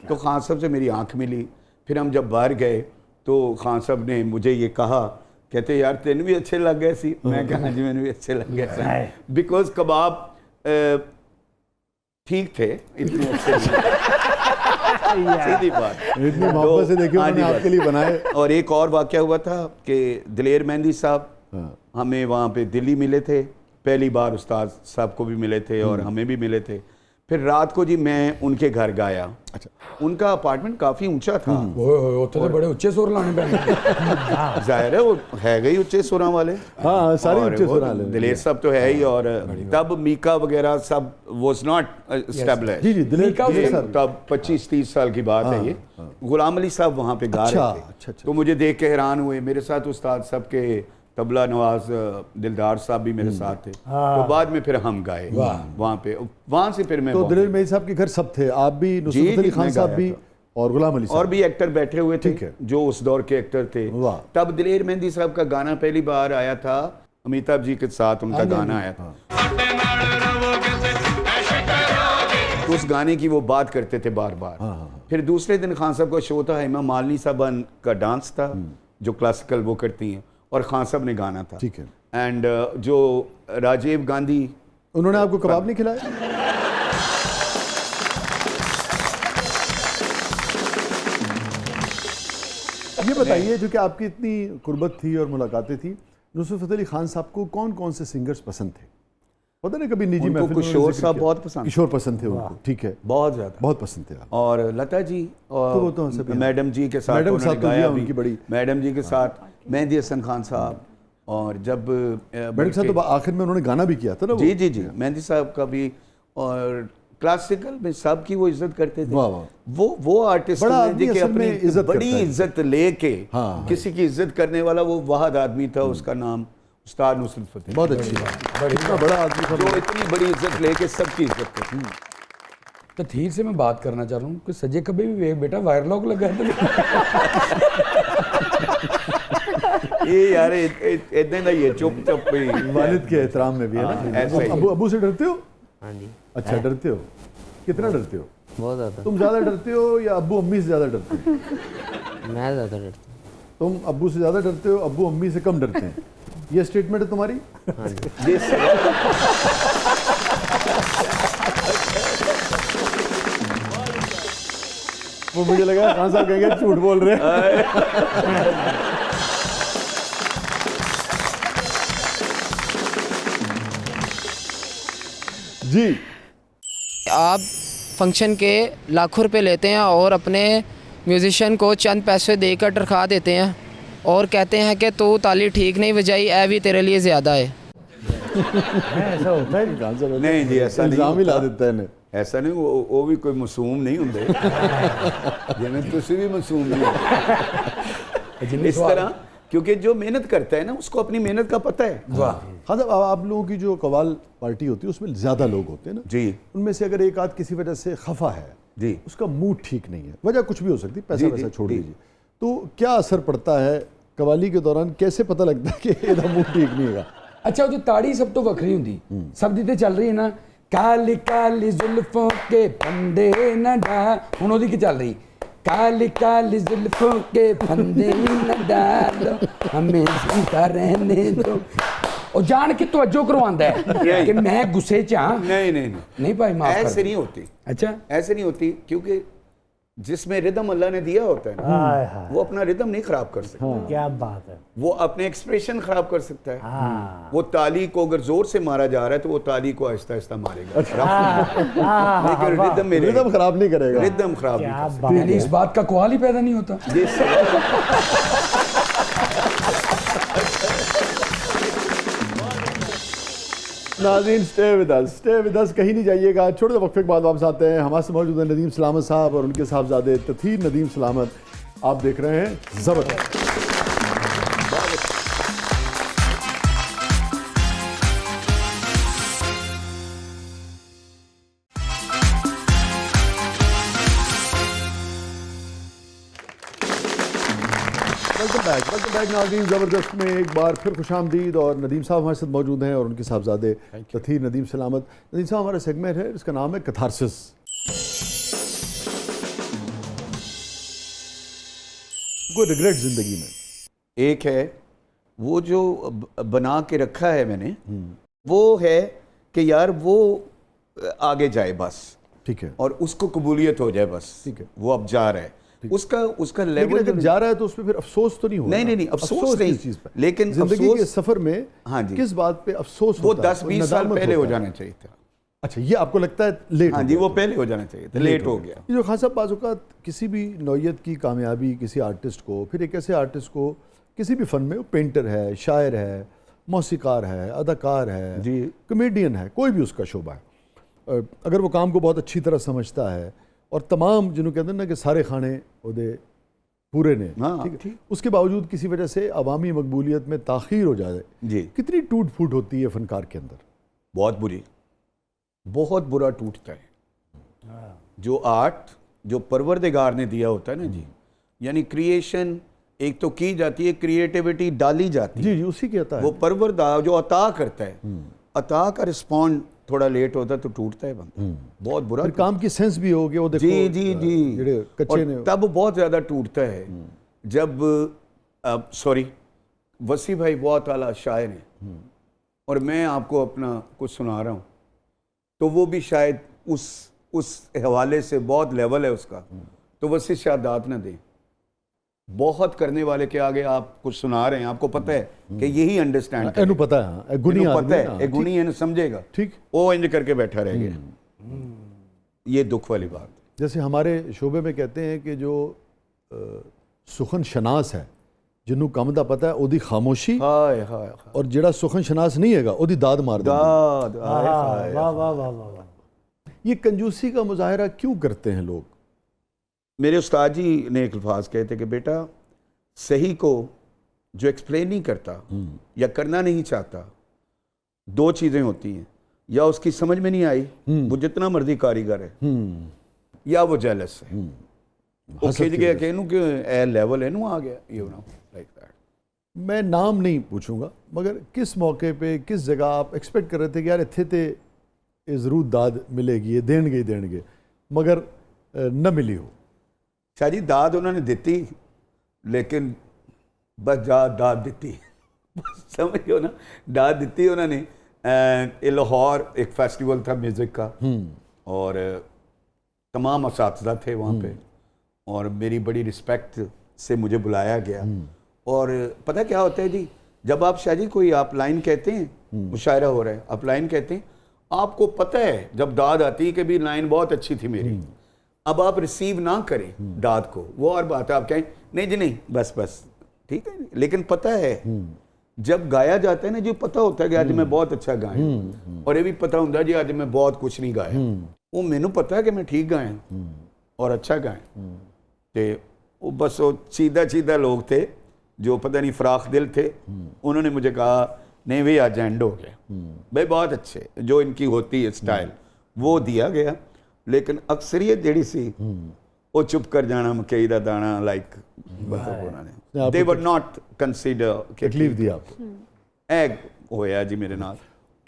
तो खान साहब से मेरी आंख मिली, फिर हम जब बाहर गए तो खान साहब ने मुझे ये कहा, कहते यार तेन भी अच्छे लग गए सी। मैं कहा जी मैंने भी अच्छे लग गए, बिकॉज कबाब ठीक थे, इतने अच्छे सीधी बात, इतनी मोहब्बत से देखिए उन्होंने आपके लिए बनाए। और एक और वाक़या हुआ था कि दिलेर मेहंदी साहब हमें वहाँ पे दिल्ली मिले थे, पहली बार उस्ताद साहब को भी मिले थे और हमें भी मिले थे। फिर रात को जी मैं उनके घर गया। अच्छा, उनका अपार्टमेंट काफ़ी ऊंचा था। ਉੱਥੇ तो बड़े उच्चे सुर लाने पैंदे। जाहिर है वो है गई उच्चे सुरां वाले। हाँ, सारे उच्चे सुरां वाले। दिलेर साहब तो है ही, और तब मीका वगैरह सब वाज नॉट एस्टैब्लिश्ड। जी जी, दिलेर साहब तब 25-30 साल की बात है ये। गुलाम अली साहब वहाँ पे गा रहे थे, तो मुझे देख के हैरान हुए। मेरे साथ उस्ताद साहब के तबला नवाज दिलदार साहब भी मेरे साथ थे, तो बाद में फिर हम गाए वहाँ पे। वहाँ से फिर मैं तो दिलेर मेहंदी साहब के घर सब थे, आप भी, नुसरत अली खान साहब भी और गुलाम अली साहब और भी एक्टर बैठे हुए थे जो उस दौर के एक्टर थे। तब दिलेर मेहंदी साहब का गाना पहली बार आया था, अमिताभ जी के साथ उनका गाना आया था। तो उस गाने की वो बात करते थे बार बार। फिर दूसरे दिन खान साहब का शो था, हेमा मालिनी साहब का डांस था जो क्लासिकल वो करती हैं, और खान साहब ने गाना था। ठीक है। एंड जो राजीव गांधी, उन्होंने आपको कबाब नहीं खिलाया? ये बताइए, जो कि आपकी इतनी कुर्बत थी और मुलाकातें थी, नुसरत फ़तेह अली खान साहब को कौन कौन से सिंगर्स पसंद थे? पता नहीं कभी निजी महफिल में किशोर साहब बहुत पसंद, किशोर पसंद थे उनको, ठीक है, बहुत ज़्यादा, बहुत पसंद थे। और लता जी और तो मैडम जी के साथ, मैडम साहब गाया उनकी बड़ी, मैडम जी के साथ मेहंदी हसन खान साहब, और जब मैडम साहब तो आखिर में उन्होंने गाना भी किया था ना। जी जी जी, मेहंदी साहब का भी, और क्लासिकल में सब की वो इज्जत करते थे। वो आर्टिस्ट कि अपनी बड़ी इज्जत लेके किसी की इज्जत करने वाला वो वाहिद आदमी था, उसका नाम उस्ताद नुसरत फ़तेह। बहुत अच्छी बात, इतना बड़ा आदमी था जो इतनी बड़ी इज्जत लेके सबकी इज्जत करते। तो ठीक से मैं बात करना चाह रहा हूँ कि सजे कभी भी वे बेटा वायर लॉक लगा है ये यार इतने ना, ये चुप चुप वालिद के एहतराम में भी है ना। अबू से डरते हो? हाँ जी। अच्छा, डरते हो? कितना डरते हो? बहुत ज़्यादा। तुम ज़्यादा डरते हो या अब्बू अम्मी से ज़्यादा डरते हो? मैं ज़्यादा डरता हूँ। तुम अब्बू से ज़्यादा डरते हो, अब्बू अम्मी से कम डरते हैं, ये स्टेटमेंट है तुम्हारी? हाँ जी। वो मुझे लगा खान साहब कहेंगे झूठ बोल रहे हैं। जी, आप फंक्शन के लाखों रुपए लेते हैं और अपने म्यूजिशियन को चंद पैसे देकर टरखा देते हैं और कहते हैं कि तू ताली ठीक नहीं बजाई, ऐ भी तेरे लिए ज़्यादा है। ऐसा होता है? खान साहब नहीं जी, ऐसा नहीं इल्जाम ही ला होता। देता है इन्हें। ऐसा नहीं, वो भी कोई मासूम नहीं होंगे जिन्हें तुसी भी मासूम नहीं हो। इस तरह, क्योंकि जो मेहनत करता है ना उसको अपनी मेहनत का पता है। खान साहब, आप लोगों की जो कवाल पार्टी होती है उसमें ज़्यादा लोग होते हैं ना जी, उनमें से अगर एक आध किसी वजह से खफा है जी, उसका मूड ठीक नहीं है, वजह कुछ भी हो सकती है, पैसा जी, वैसा जी, छोड़ जी। दीजिए, तो क्या असर पड़ता है कवाली के दौरान? कैसे पता लगता है कि ਇਹਦਾ मूड ठीक नहीं है? अच्छा, वो जो ताड़ी सब तो वखरी होंगी, सब दी ते चल रही है ना, काली काली जुल्फों के फंदे न डाल, हुण ओदी की चल रही, काली काली जुल्फों के फंदे न डालो, हमें जिंदा रहने दो। और जान के तवज्जो करवांदा है कि मैं गुस्से च हां। नहीं नहीं नहीं, नहीं भाई, माफ कर ऐसे नहीं होती। अच्छा, ऐसे नहीं होती, क्योंकि जिसमें रिदम अल्लाह ने दिया होता है ना, हाय हाय, वो अपना रिदम नहीं खराब कर सकता। क्या बात है। वो अपने एक्सप्रेशन खराब कर सकता है। हाँ। वो ताली को अगर जोर से मारा जा रहा है तो वो ताली को आहिस्ता आहिस्ता मारेगा, लेकिन रिदम में रिदम खराब नहीं करेगा। रिदम खराब नहीं क्या कर बात यानी इस बात का कोहाल ही पैदा नहीं होता। सकता। नाज़रीन, स्टे विद अस, कहीं नहीं जाइएगा। छोटे से वक्फे के बाद वापस आते हैं। हमारे से मौजूद हैं नदीम सलामत साहब और उनके साहबजादे तथीर नदीम सलामत। आप देख रहे हैं ज़बरदस्त। वेलकम बैक नाज़रीन। ज़बरदस्त में एक बार फिर खुशामदीद। और नदीम साहब हमारे साथ मौजूद हैं और उनके साहबजादे तथीर नदीम सलामत। नदीम साहब, हमारा सेगमेंट है जिसका नाम है कैथारसिस। कोई रिग्रेट ज़िंदगी में? एक है वो जो बना के रखा है मैंने, वो है कि यार वो आगे जाए बस, ठीक है, और उसको कबूलियत हो जाए बस, ठीक है। वो अब जा रहा है, उसका लेकिन लेवल अगर जा रहा है तो उस पर फिर अफसोस तो नहीं होगा? नहीं, अफसोस नहीं, किस चीज़ पर? लेकिन जिंदगी के अफसोस, सफ़र में हाँ जी, किस बात पे अफसोस वो होता है? 10-20 साल नदामत पहले हो होता है? जाना चाहिए था। अच्छा, ये आपको लगता है लेट? हाँ जी, वो पहले हो जाना चाहिए था, लेट हो गया। ये जो खान साहब, बाज़ औक़ात किसी भी नौइयत की कामयाबी किसी आर्टिस्ट को, फिर एक ऐसे आर्टिस्ट को किसी भी फ़न में, वो पेंटर है, शायर है, मौसीकार है, अदाकार है जी, कमेडियन है, कोई भी उसका शोबा है, अगर वो काम को बहुत अच्छी तरह समझता है और तमाम जिन्होंने कहते हैं ना कि सारे खाने उहदे पूरे ने, हाँ, ठीक है, उसके बावजूद किसी वजह से अवामी मकबूलियत में ताख़ीर हो जाए जी, कितनी टूट फूट होती है फ़नकार के अंदर? बहुत बुरी, बहुत बुरा टूटता है। जो आर्ट जो परवरदिगार ने दिया होता है ना जी, यानी क्रिएशन एक तो की जाती है, क्रिएटिविटी डाली जाती है, जी जी, उसी की अता है। वो परवरदिगार जो अता करता है, अता का रिस्पॉन्ड थोड़ा लेट होता है तो टूटता है बंदा, बहुत बुरा। फिर काम की सेंस भी हो गया, वो देखो जी जी जी, जेड़े कच्चे ने, और तब बहुत ज़्यादा टूटता है जब सॉरी, वसी भाई बहुत आला शायर हैं और मैं आपको अपना कुछ सुना रहा हूँ, तो वो भी शायद उस हवाले से बहुत लेवल है उसका, तो वसी शायद दाद ना दें। बहुत करने वाले के आगे आप कुछ सुना रहे हैं, आपको पता है कि यही अंडरस्टैंड एनू पता है, हाँ, गुनी पता आदमी है, ना, एक गुनी है, समझेगा, ठीक, वो इंज करके बैठा रह गया। ये दुख वाली बात। जैसे हमारे शोबे में कहते हैं कि जो सुखन शनास है, जिन्हों कम दा पता है ओदी खामोशी, हाय हाय हाय, और जेड़ा सुखन शनास नहीं हैगा ओदी दाद मार देंगे। दाद, हाय वाह हाय, वाह वाह वाह वाह। ये कंजूसी का मुजाहरा क्यों करते हैं लोग? मेरे उस्ताद जी ने एक अल्फाज कहते कि बेटा, सही को जो एक्सप्लेन नहीं करता या करना नहीं चाहता, दो चीज़ें होती हैं, या उसकी समझ में नहीं आई, वो जितना मर्जी कारीगर है, या वो जेलस है, वो खिंच गया कि इनू क्यों ए लेवल इनू आ गया, यू नो लाइक दैट। मैं नाम नहीं पूछूंगा, मगर किस मौके पे, किस जगह आप एक्सपेक्ट कर रहे थे कि यार इत्थे ते ज़रूर दाद मिलेगी, ये देणगे, मगर न मिली हो? शाह जी दाद उन्होंने दिती, लेकिन बस दाद दी समझो ना, दाद दी उन्होंने। ये लाहौर एक फेस्टिवल था म्यूज़िक का और तमाम असातिज़ा थे वहाँ पे और मेरी बड़ी रिस्पेक्ट से मुझे बुलाया गया। और पता क्या होता है जी, जब आप शायद कोई आप लाइन कहते हैं, मुशायरा हो रहा है, आप लाइन कहते हैं, आपको पता है जब दाद आती है कि भी लाइन बहुत अच्छी थी मेरी, अब आप रिसीव ना करें दाद को, वो और बात है, आप कहें नहीं जी नहीं बस बस ठीक है, लेकिन पता है जब गाया जाता है ना, जो पता होता है कि आज मैं बहुत अच्छा गाया, और ये भी पता होता है जी आज मैं बहुत कुछ नहीं गाया, वो मैनू पता है कि मैं ठीक गाया और अच्छा गाया। तो वो बस वो सीधा लोग थे जो पता नहीं फराख दिल थे, उन्होंने मुझे कहा नहीं भाई आज एंड हो गया, भाई बहुत अच्छे जो इनकी होती है स्टाइल वो दिया गया, लेकिन अक्सरियत जड़ी सी वो चुप कर जाना मकई दा दाना लाइक उन्होंने दे वर नॉट कंसीडर तकलीफ दी आपको। एग होया जी मेरे नाल।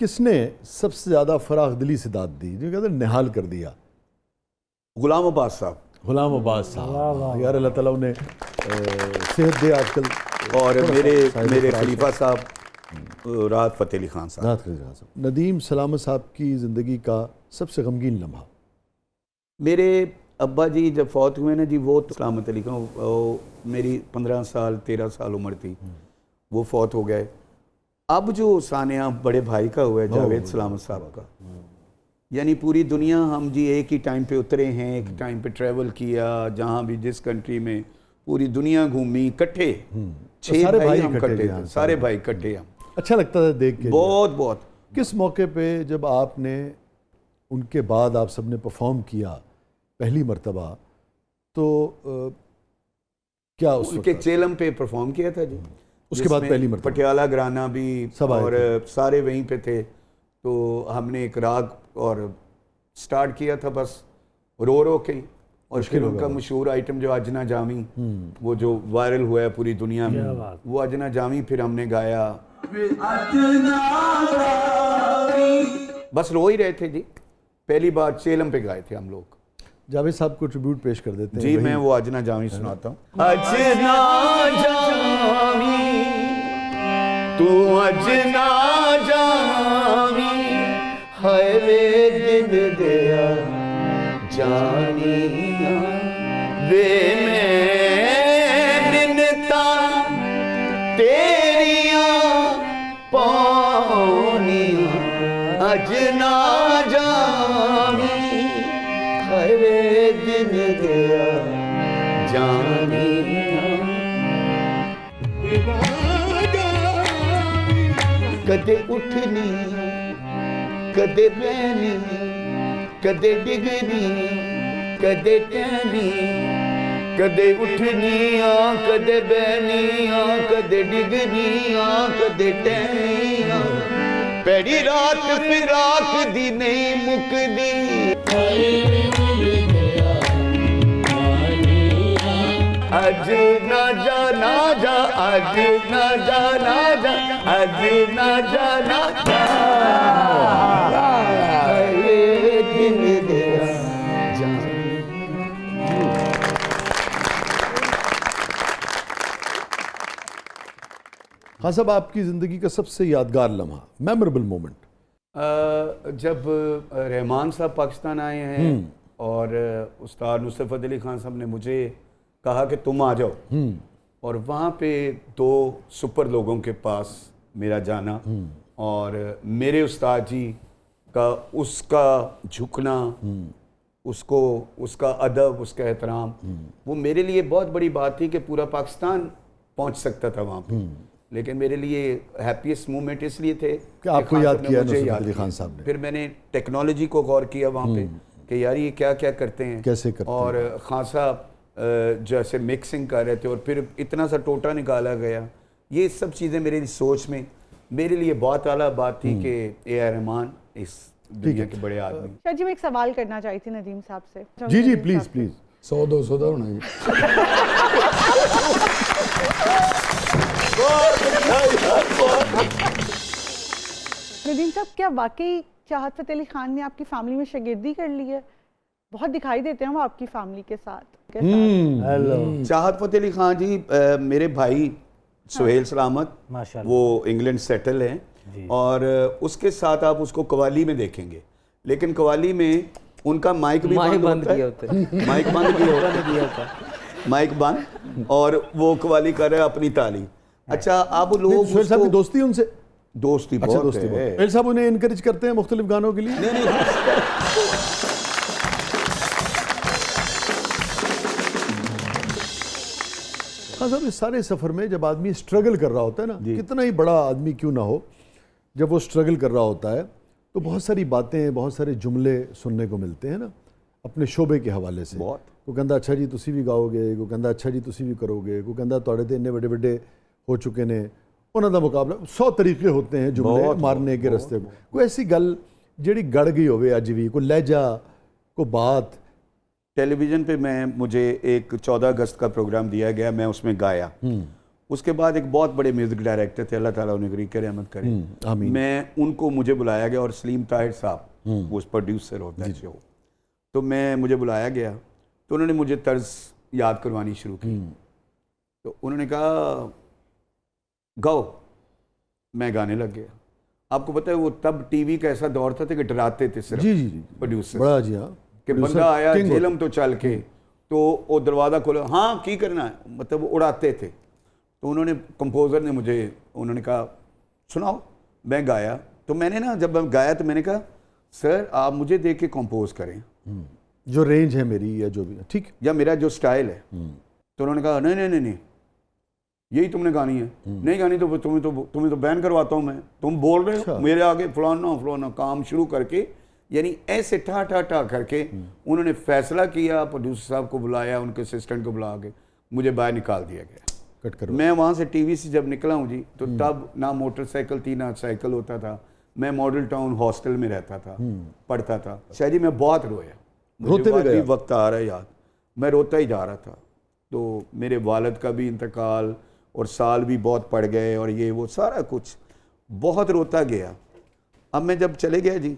किसने सबसे ज्यादा फराख दिली से दाद दी, जो कहते हैं निहाल कर दिया? गुलाम अब्बास साहब। गुलाम अब्बास साहब, यार अल्लाह ताला उन्हें सेहत दे आजकल। और मेरे खलीफा साहब राहत फ़तेह अली खान साहब। नदीम सलामत साहब की ज़िंदगी का सबसे गमगीन लम्हा? मेरे अब्बा जी जब फौत हुए ना जी, वो तो सलामत अली खान, मेरी 15 साल 13 साल उम्र थी, वो फौत हो गए। अब जो सानिया बड़े भाई का हुआ है जावेद सलामत साहब का, यानी पूरी दुनिया हम जी एक ही टाइम पे उतरे हैं, एक टाइम पे ट्रैवल किया, जहाँ भी जिस कंट्री में पूरी दुनिया घूमी इकट्ठे, 6 भाई हम इकट्ठे थे, सारे भाई इकट्ठे हम। अच्छा लगता था देख के? बहुत। किस मौके पे जब आपने उनके बाद आप सबने परफॉर्म किया पहली मर्तबा, तो क्या उस उनके चेलम पे परफॉर्म किया था जी, उसके बाद पहली मर्तबा पटियाला घराना भी सब और सारे वहीं पे थे, तो हमने एक राग और स्टार्ट किया था बस रो के, और फिर उनका मशहूर आइटम जो अजना जामी, वो जो वायरल हुआ है पूरी दुनिया में, वो अजना जामी फिर हमने गाया, बस रो ही रहे थे जी। पहली बार चेलम पे गाए थे हम लोग। जावेद साहब को ट्रिब्यूट पेश कर देते हैं जी। मैं वो अजना जामी सुनाता हूँ। अजना जामी तू अजना जामी है वे दिल दया जानिया वे मैं मिन्नता तेरिया पानिया अजना जामी है वे दिल दया जानिया कदे उठनी कदे बैनी कदे डिगनी कदे टहनी कदे उठनिया कदे बैनिया कदे डिगनिया कदे टहनिया पैड़ी रात फिराक दी नहीं मुकदी अज ना जा अज ना जा अज ना जा हाँ साहब, आपकी ज़िंदगी का सबसे यादगार लम्हा, मेमोरेबल मोमेंट? जब रहमान साहब पाकिस्तान आए हैं और उस्ताद नुसरत फ़तेह अली खान साहब ने मुझे कहा कि तुम आ जाओ, और वहाँ पे 2 सुपर लोगों के पास मेरा जाना और मेरे उस्ताद जी का उसका झुकना, उसको उसका अदब, उसका एहतराम, वो मेरे लिए बहुत बड़ी बात थी कि पूरा पाकिस्तान पहुँच सकता था वहाँ पे, लेकिन मेरे लिए हैप्पीएस्ट मोमेंट इसलिए थे कि आपको याद किया नुसरत अली खान साहब ने। फिर मैंने टेक्नोलॉजी को गौर किया वहाँ पे कि यार ये क्या क्या करते हैं, कैसे करते और हैं। खान साहब जैसे मिक्सिंग कर रहे थे और फिर इतना सा टोटा निकाला गया, ये सब चीज़ें मेरी सोच में मेरे लिए बहुत आला बात थी कि ए.आर. रहमान इस दुनिया के बड़े आदमी। शाह जी, मैं एक सवाल करना चाहती थी नदीम साहब से। जी प्लीज प्लीज। 100-200 का होना जी। नदीम साहब, क्या वाकई चाहत फ़तेह अली खान ने आपकी फैमिली में शागिर्दी कर ली है? बहुत दिखाई देते हैं वो आपकी फैमिली के साथ। हेलो चाहत फतेह अली खान जी मेरे भाई सुहेल सलामत, माशाल्लाह वो इंग्लैंड सेटल हैं और उसके साथ आप उसको कवाली में देखेंगे, लेकिन कवाली में उनका माइक भी बंद किया होता है। माइक बंद किया होता है, माइक बंद, और वो कवाली कर रहे हैं अपनी ताली। अच्छा, अब लोग सुहेल साहब की दोस्ती है उनसे? दोस्ती अच्छा, बहुत दोस्ती है। बहुत। सुहेल साहब उन्हें इनकरेज करते हैं मुख्तलिफ गानों के लिए? नहीं हाँ साहब, इस सारे सफ़र में जब आदमी स्ट्रगल कर रहा होता है ना, कितना ही बड़ा आदमी क्यों ना हो, जब वो स्ट्रगल कर रहा होता है तो बहुत सारी बातें, बहुत सारे जुमले सुनने को मिलते हैं ना अपने शोबे के हवाले से। बहुत। को कहता अच्छा जी तुसी भी गाओगे, को कहता अच्छा जी तुसी भी करोगे, को कहता तुहाडे ते इन्ने बड़े बड़े हो चुके ने, उन्हों का मुकाबला। 100 तरीके होते हैं जुमले मारने के रस्ते को। कोई ऐसी गल जिहड़ी गड़ गई होवे अज भी, कोई लहजा, कोई बात? टेलीविज़न पे मुझे एक 14 अगस्त का प्रोग्राम दिया गया, मैं उसमें गाया। उसके बाद एक बहुत बड़े म्यूज़िक डायरेक्टर थे, अल्लाह ताला उन्हें गरीक रहमत करे, मैं उनको मुझे बुलाया गया, और सलीम ताहिर साहब वो प्रोड्यूसर होता है शो, तो मुझे बुलाया गया, तो उन्होंने मुझे तर्ज याद करवानी शुरू की। तो उन्होंने कहा गाओ, मैं गाने लग गया। आपको पता है वो तब टीवी का ऐसा दौर था कि डराते थे सिर्फ प्रोड्यूसर बड़ा जी, हाँ, कि बंदा आया झेलम तो चल के, तो वो दरवाज़ा खोला, हाँ की करना है, मतलब वो उड़ाते थे। तो उन्होंने, कंपोज़र ने मुझे, उन्होंने कहा सुनाओ, मैं गाया। तो मैंने ना, जब मैं गाया तो मैंने कहा सर आप मुझे देख के कंपोज करें, जो रेंज है मेरी या जो भी, ठीक, या मेरा जो स्टाइल है। तो उन्होंने कहा नहीं नहीं नहीं नहीं, यही तुमने गानी है, नहीं गानी तो तुम्हें तो बैन करवाता हूँ मैं, तुम बोल रहे हो मेरे आगे फलाना फलाना, काम शुरू करके, यानी ऐसे ठा ठा ठा करके उन्होंने फैसला किया। प्रोड्यूसर साहब को बुलाया, उनके असिस्टेंट को बुला के मुझे बाहर निकाल दिया गया। कट करो। मैं वहाँ से टीवी से जब निकला हूँ जी, तो तब ना मोटरसाइकिल थी ना साइकिल होता था। मैं मॉडल टाउन हॉस्टल में रहता था, पढ़ता था। शायद जी मैं बहुत रोया, रोते हुए भी वक्त आ रहा है याद, मैं रोता ही जा रहा था। तो मेरे वालिद का भी इंतकाल, और साल भी बहुत पड़ गए, और ये वो सारा कुछ बहुत रोता गया। अब मैं जब चले गया जी,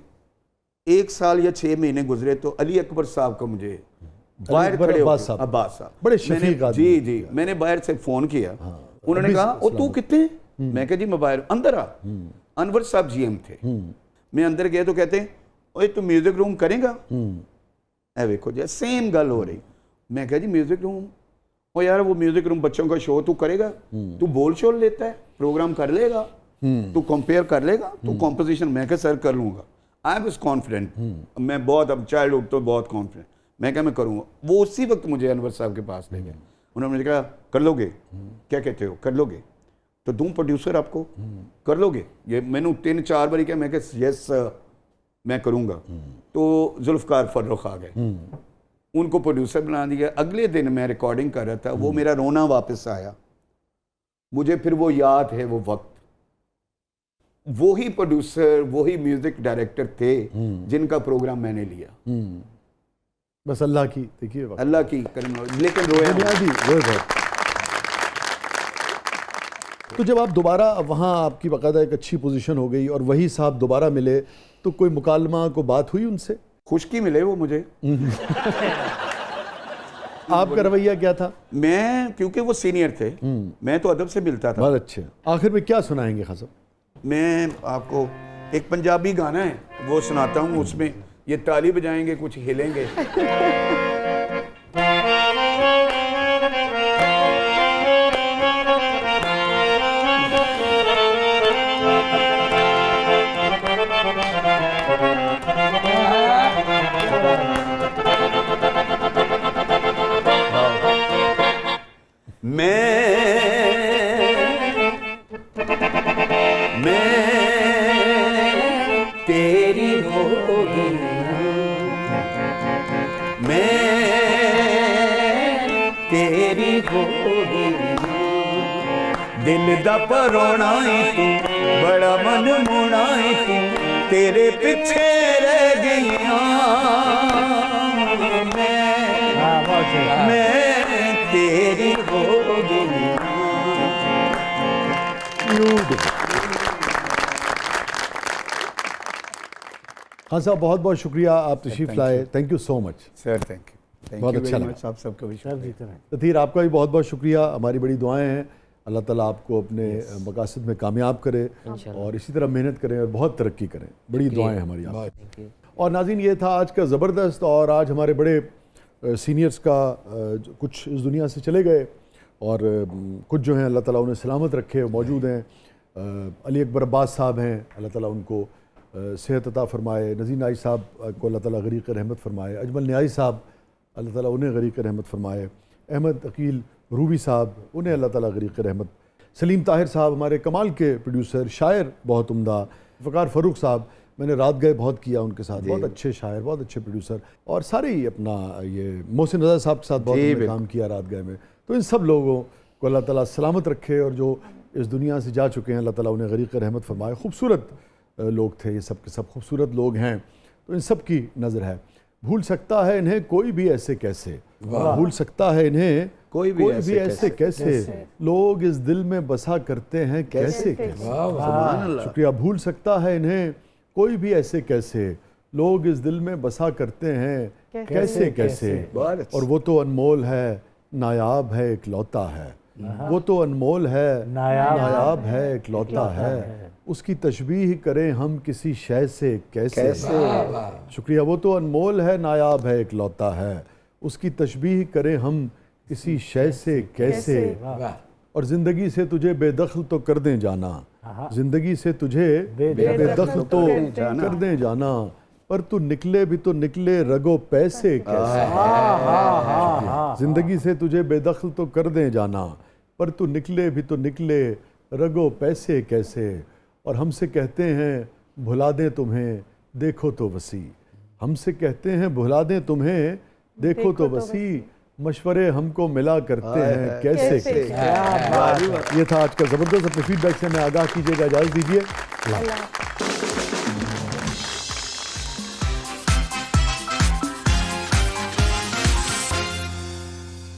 1 साल या 6 महीने गुजरे, तो अली अकबर साहब का मुझे बाहर खड़े अब्बास साहब बड़े शफीक आदमी। जी जी, मैंने बाहर से फ़ोन किया। उन्होंने कहा ओ तू कितने? मैं कहा जी मैं बाहर, अंदर आ। अनवर साहब जीएम थे। मैं अंदर गया तो कहते ओए तू म्यूजिक रूम करेगा? ऐ देखो जी सेम गल हो रही। मैं कहा जी म्यूजिक रूम, ओ यार वो म्यूजिक रूम बच्चों का शो तू करेगा, तू बोल शोल लेता है, प्रोग्राम कर लेगा, तू कंपेयर कर लेगा, तू कॉम्पोजिशन। मैं कहा सर कर लूँगा, आई एम कॉन्फिडेंट, मैं बहुत, अब चाइल्डहुड तो बहुत कॉन्फिडेंट, मैं क्या मैं करूँगा। वो उसी वक्त मुझे अनवर साहब के पास ले गए। उन्होंने मुझे कहा कर लोगे? क्या कहते हो, कर लोगे? तो दूँ प्रोड्यूसर आपको, कर लोगे? ये मैंने 3-4 बार क्या, मैं कहा यस मैं करूँगा। तो जुल्फ़कार फर्रुख आ गए, उनको प्रोड्यूसर बना दिया। अगले दिन मैं रिकॉर्डिंग कर रहा था, वो मेरा रोना वापस आया मुझे। फिर वो याद है वो वक्त, वही प्रोड्यूसर, वही म्यूजिक डायरेक्टर थे जिनका प्रोग्राम मैंने लिया। बस अल्लाह की, देखिए अल्लाह की करम, लेकिन रोया बहुत। तो जब आप दोबारा वहाँ, आपकी बाकायदा एक अच्छी पोजीशन हो गई और वही साहब दोबारा मिले, तो कोई मुकालमा, को बात हुई उनसे? खुशकी मिले वो मुझे। आपका रवैया क्या था? मैं, क्योंकि वो सीनियर थे, मैं तो अदब से मिलता था। बहुत अच्छे। आखिर में क्या सुनाएंगे खासा? मैं आपको एक पंजाबी गाना है वो सुनाता हूँ, उसमें ये ताली बजाएंगे, कुछ हिलेंगे। तेरी हो गया, तेरी हो गया, दिल दा परोना तू, बड़ा मन मुना तू, तेरे पीछे रह गईया मैं तेरी हो गई। हाँ साहब, बहुत बहुत शुक्रिया, आप तशरीफ़ लाए। Thank you so much sir, thank you. बहुत अच्छा लगा। आप सबका भी सब जीते रहे। तथीर आपका भी बहुत बहुत शुक्रिया, हमारी बड़ी दुआएं हैं, अल्लाह ताला आपको अपने मकासद में कामयाब करे और इसी तरह मेहनत करें और बहुत तरक्की करें, बड़ी दुआएं हैं हमारी आप। और नाज़रीन, ये था आज का ज़बरदस्त। और आज हमारे बड़े सीनियर्स का कुछ इस दुनिया से चले गए और कुछ जो हैं अल्लाह ताला उन्हें सलामत रखे, मौजूद हैं। अली अकबर अब्बास साहब हैं, अल्लाह ताला उनको सेहत अता फ़रमाए। नज़ीर नाइज साहब को अल्लाह ताला गरीक़ रहमत फ़रमाए। अजमल न्याज़ी साहब, अल्लाह ताला उन्हें गरीक़ रहमत फ़रमाए। अहमद अकील रूबी साहब, उन्हें अल्लाह ताला गरीक़ रहमत। सलीम ताहिर साहब हमारे कमाल के प्रोड्यूसर, शायर बहुत उम्दा। फ़कार फ़ारूक साहब, मैंने रात गए बहुत किया उनके साथ, बहुत अच्छे शायर, बहुत अच्छे प्रोड्यूसर। और सारे ही अपना ये मोहसिन रज़ा साहब के साथ बहुत हमने काम किया रात गए में। तो इन सब लोगों को अल्लाह ताला सलामत रखे और जो इस दुनिया से जा चुके हैं अल्लाह ताला उन्हें गरीक़ रहमत फ़रमाए। खूबसूरत लोग थे ये सब के सब, खूबसूरत लोग हैं, तो इन सब की नज़र है। भूल सकता है इन्हें कोई भी ऐसे कैसे, भूल सकता है इन्हें कोई भी ऐसे कैसे, लोग इस दिल में बसा करते हैं कैसे कैसे। शुक्रिया। भूल सकता है इन्हें कोई भी ऐसे कैसे, लोग इस दिल में बसा करते हैं कैसे कैसे। और वो तो अनमोल है, नायाब है, इकलौता है। वो तो अनमोल है, नायाब है, इकलौता है। उसकी तशबीह करें हम किसी शय से कैसे। शुक्रिया। वो तो अनमोल है, नायाब है, इकलौता है। उसकी तशबीह करें हम किसी शय से कैसे। और ज़िंदगी से तुझे बेदखल तो कर दें जाना, ज़िंदगी से तुझे बेदखल तो कर दें जाना, पर तू निकले भी तो निकले रगो पैसे कैसे। ज़िंदगी से तुझे बेदखल तो कर दें जाना, पर तू निकले भी तो निकले रगो पैसे कैसे। और हमसे कहते हैं भुला दें तुम्हें, देखो तो वसी। हमसे कहते हैं भुला दें तुम्हें, देखो तो वसी। मशवरे हमको मिला करते हैं कैसे कैसे। ये था आज का ज़बरदस्त। अपने फीडबैक से हमें आगाह कीजिएगा, इजाज़त दीजिए।